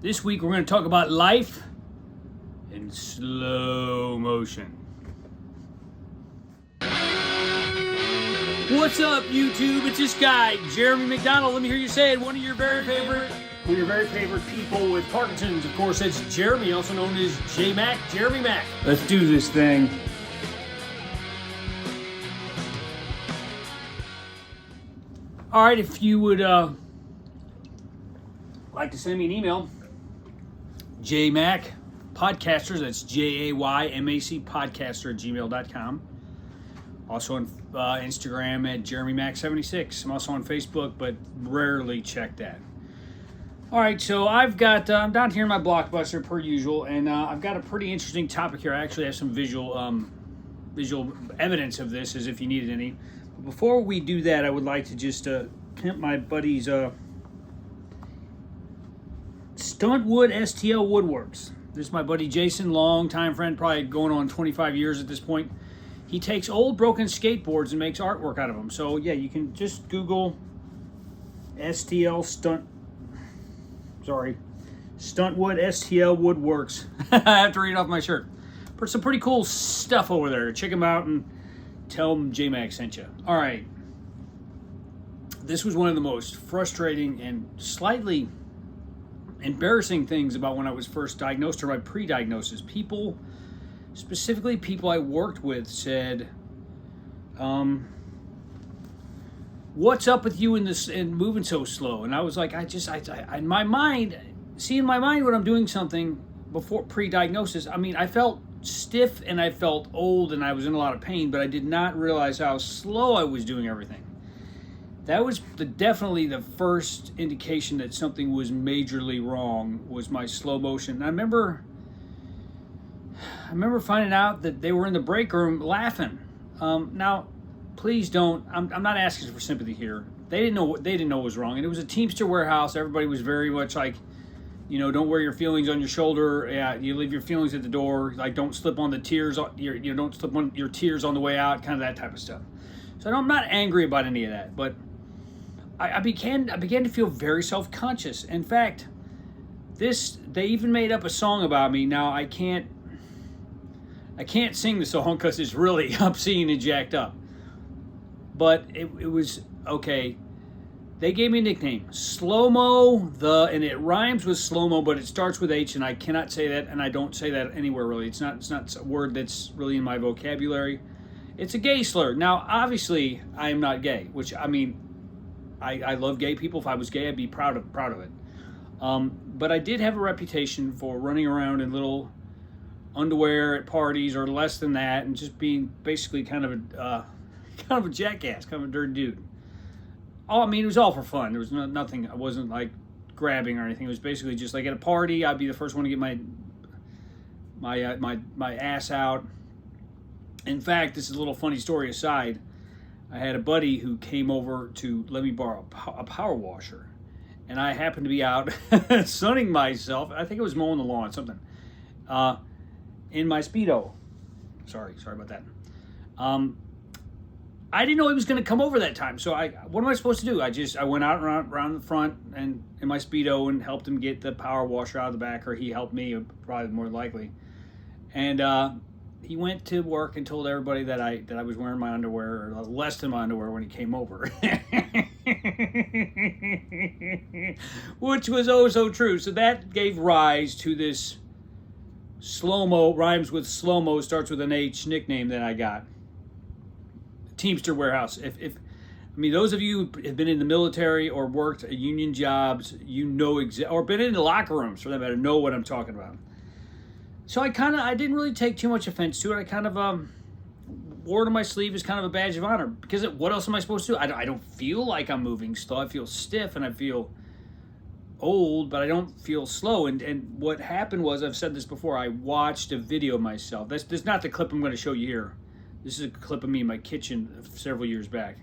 This week we're going to talk about life in slow motion. What's up, YouTube? It's this guy, Jeremy McDonald. Let me hear you say it. One of your very favorite people with Parkinson's. Of course, it's Jeremy, also known as J Mac, Jeremy Mac. Let's do this thing. All right, if you would like to send me an email, JMac Podcasters, that's JAYMAC Podcaster at gmail.com. Also on Instagram at JeremyMac76. I'm also on Facebook, but rarely check that. All right, so I'm down here in my Blockbuster per usual, and I've got a pretty interesting topic here. I actually have some visual evidence of this, as if you needed any. But before we do that, I would like to just pimp my buddy's Stuntwood STL Woodworks. This is my buddy Jason, longtime friend, probably going on 25 years at this point. He takes old broken skateboards and makes artwork out of them. So yeah, you can just Google Stuntwood STL Woodworks. I have to read off my shirt. But some pretty cool stuff over there. Check them out and tell them J-Mac sent you. All right. This was one of the most frustrating and slightly embarrassing things about when I was first diagnosed, or my pre-diagnosis. People, specifically people I worked with, said, what's up with you and moving so slow? And I was like, in my mind when I'm doing something before pre-diagnosis, I mean, I felt stiff and I felt old and I was in a lot of pain, but I did not realize how slow I was doing everything. That was definitely the first indication that something was majorly wrong, was my slow motion. And I remember finding out that they were in the break room laughing. Now, please don't. I'm not asking for sympathy here. They didn't know what was wrong, and it was a Teamster warehouse. Everybody was very much like, don't wear your feelings on your shoulder. Yeah, you leave your feelings at the door. Like, don't slip on the tears. Don't slip on your tears on the way out. Kind of that type of stuff. So I'm not angry about any of that, but I began to feel very self-conscious. In fact, they even made up a song about me. Now I can't sing the song because it's really obscene and jacked up. But it was okay. They gave me a nickname, Slow-Mo, and it rhymes with slow-mo, but it starts with H, and I cannot say that, and I don't say that anywhere really. It's not a word that's really in my vocabulary. It's a gay slur. Now, obviously, I am not gay, which, I mean, I love gay people. If I was gay, I'd be proud of it. But I did have a reputation for running around in little underwear at parties, or less than that, and just being basically kind of a jackass, kind of a dirty dude. Oh, I mean, it was all for fun. There was nothing. I wasn't like grabbing or anything. It was basically just like at a party, I'd be the first one to get my ass out. In fact, this is a little funny story aside. I had a buddy who came over to let me borrow a power washer, and I happened to be out sunning myself. I think it was mowing the lawn, something, in my Speedo. Sorry about that. I didn't know he was going to come over that time. So what am I supposed to do? I went out around the front and in my Speedo and helped him get the power washer out of the back, or he helped me, probably more likely. And he went to work and told everybody that I was wearing my underwear, or less than my underwear, when he came over. Which was oh so true. So that gave rise to this slow-mo, rhymes with slow-mo, starts with an H, nickname that I got. Teamster warehouse. I mean, those of you who have been in the military or worked at union jobs, or been in the locker rooms, for that matter, know what I'm talking about. So I didn't really take too much offense to it. I kind of wore it on my sleeve as kind of a badge of honor, because what else am I supposed to do? I don't feel like I'm moving slow. I feel stiff and I feel old, but I don't feel slow. And what happened was, I've said this before, I watched a video of myself. This is not the clip I'm going to show you here. This is a clip of me in my kitchen several years back.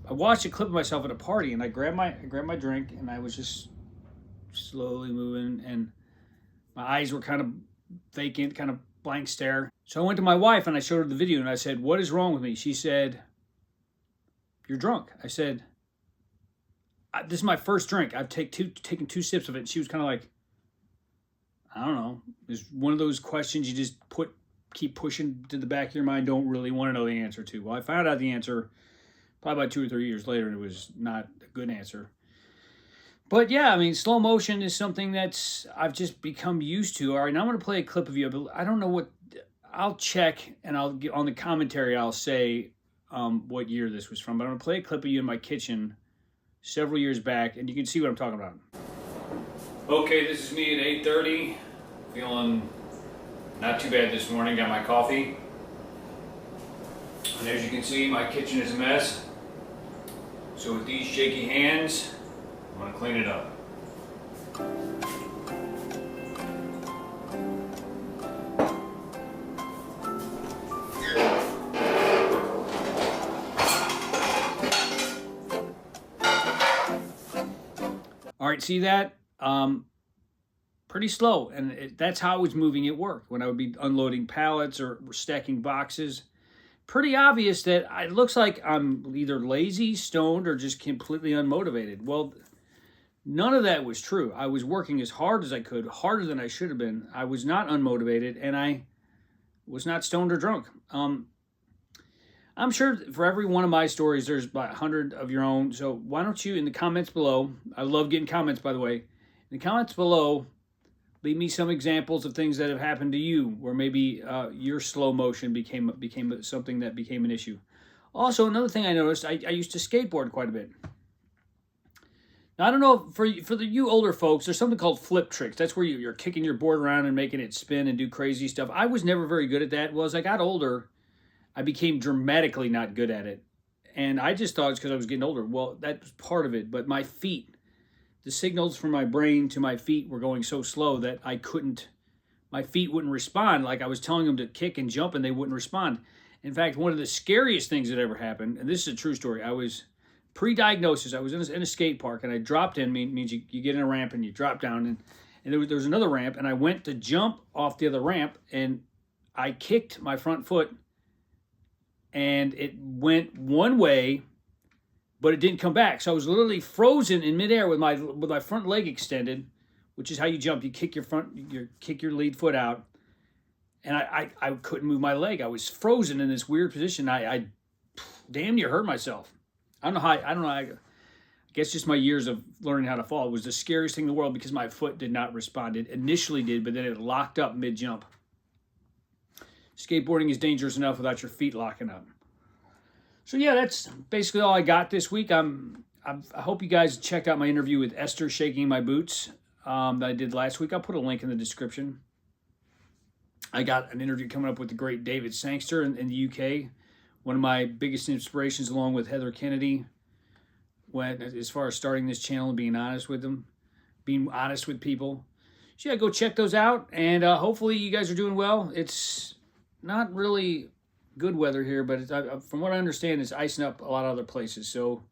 I watched a clip of myself at a party, and I grabbed my drink, and I was just slowly moving, and my eyes were kind of vacant, kind of blank stare. So I went to my wife and I showed her the video and I said, "What is wrong with me?" She said, "You're drunk." I said, "This is my first drink. I've taken 2 sips of it." And she was kind of like, I don't know. It's one of those questions you just keep pushing to the back of your mind, don't really want to know the answer to. Well, I found out the answer probably about 2 or 3 years later, and it was not a good answer. But yeah, I mean, slow motion is something that's I've just become used to. All right, now I'm going to play a clip of you, but I don't know what. I'll check, and I'll get on the commentary. I'll say what year this was from. But I'm going to play a clip of you in my kitchen several years back, and you can see what I'm talking about. Okay, this is me at 8:30, feeling not too bad this morning. Got my coffee, and as you can see, my kitchen is a mess. So with these shaky hands, I'm going to clean it up. All right, see that? Pretty slow, and that's how I was moving at work when I would be unloading pallets or stacking boxes. Pretty obvious that it looks like I'm either lazy, stoned, or just completely unmotivated. Well, none of that was true. I was working as hard as I could, harder than I should have been. I was not unmotivated, and I was not stoned or drunk. I'm sure for every one of my stories, there's about 100 of your own. So why don't you, in the comments below, I love getting comments, by the way. In the comments below, leave me some examples of things that have happened to you where maybe your slow motion became something that became an issue. Also, another thing I noticed, I used to skateboard quite a bit. Now, I don't know, for you older folks, there's something called flip tricks. That's where you're kicking your board around and making it spin and do crazy stuff. I was never very good at that. Well, as I got older, I became dramatically not good at it. And I just thought it's because I was getting older. Well, that was part of it. But my feet, the signals from my brain to my feet were going so slow that my feet wouldn't respond. Like I was telling them to kick and jump and they wouldn't respond. In fact, one of the scariest things that ever happened, and this is a true story, I was pre-diagnosis. I was in a skate park and I dropped in, means you get in a ramp and you drop down. And there was another ramp and I went to jump off the other ramp and I kicked my front foot and it went one way, but it didn't come back. So I was literally frozen in midair with my front leg extended, which is how you jump. You kick your lead foot out, and I couldn't move my leg. I was frozen in this weird position. I damn near hurt myself. I don't know. I guess just my years of learning how to fall was the scariest thing in the world because my foot did not respond. It initially did, but then it locked up mid-jump. Skateboarding is dangerous enough without your feet locking up. So yeah, that's basically all I got this week. I hope you guys checked out my interview with Esther shaking my boots that I did last week. I'll put a link in the description. I got an interview coming up with the great David Sangster in the UK. One of my biggest inspirations, along with Heather Kennedy, as far as starting this channel and being honest with them, being honest with people. So yeah, go check those out, and hopefully you guys are doing well. It's not really good weather here, but from what I understand, it's icing up a lot of other places. So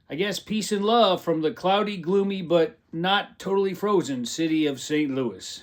I guess peace and love from the cloudy, gloomy, but not totally frozen city of St. Louis.